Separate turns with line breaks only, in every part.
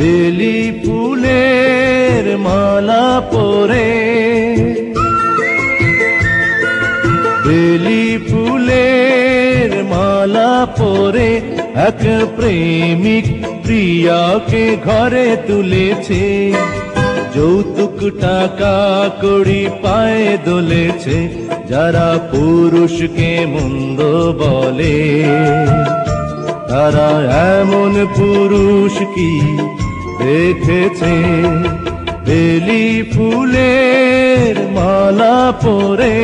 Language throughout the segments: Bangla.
বেলি ফুলের মালা পরে, বেলি ফুলের মালা পরে এক প্রেমিক প্রিয়াকে ঘরে তুলেছে। যৌতুক টাকা কড়ি পায়ে দোলেছে, যারা পুরুষকে মন্দ বলে তারা এমন পুরুষ কি দেখেছে? বেলি ফুলের মালা পরে,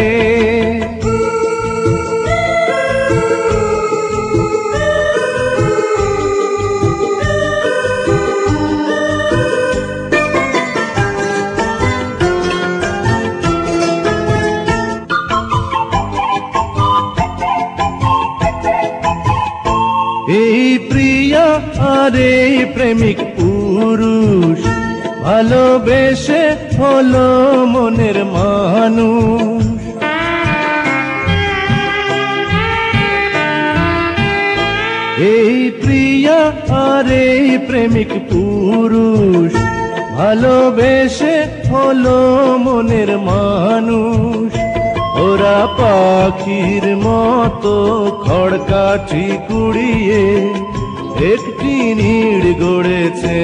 এই প্রিয়া আর এই প্রেমিক পুরুষ ভালোবেসে হলো মনের মানুষ। এই প্রিয়া আর এই প্রেমিক পুরুষ ভালোবেসে হলো মনের মানুষ। ওরা পাখির মতো খড়কাঠি কুড়িয়ে একটি নিড় গড়েছে।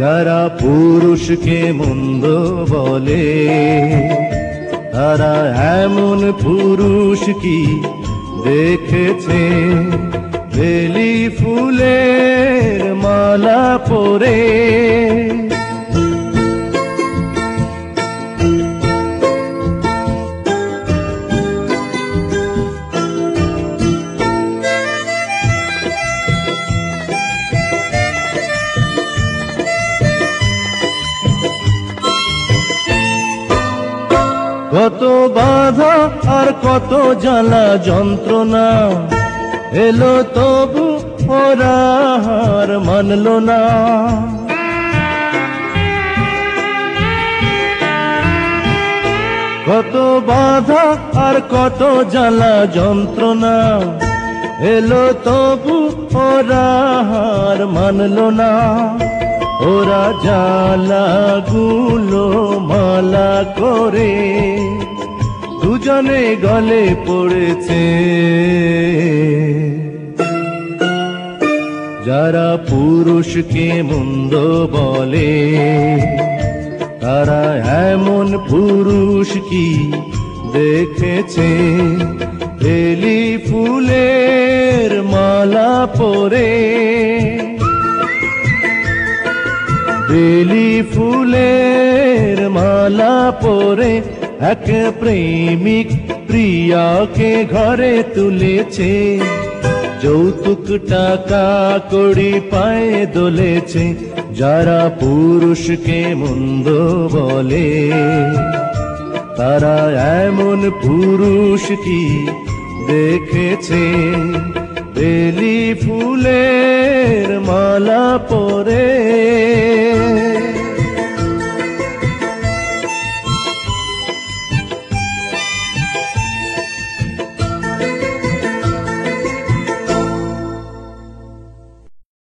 যারা পুরুষকে মন্দ বলে তারা এমন পুরুষ কি দেখেছে? বেলি ফুলের মালা পরে, কত বাধা আর কত জ্বালা যন্ত্রণা এলো, তবু ওরা হার মানল না। কত বাধা আর কত জ্বালা যন্ত্রণা এলো, তবু ওরা হার মানল না। ওরা জ্বালাগুলো মালা করে দুজনে গলে পড়েছে। যারা পুরুষকে মন্দ বলে তারা এমন পুরুষ কি দেখেছে? বেলি ফুলের মালা পরে, বেলি ফুলের মালা পরে এক প্রেমিক প্রিয়াকে ঘরে তুলেছে। যৌতুক টাকা কড়ি পায়ে দোলেছে, যারা পুরুষকে মন্দ বলে তারা এমন পুরুষ কি দেখেছে? বেলি ফুলের মালা পরে।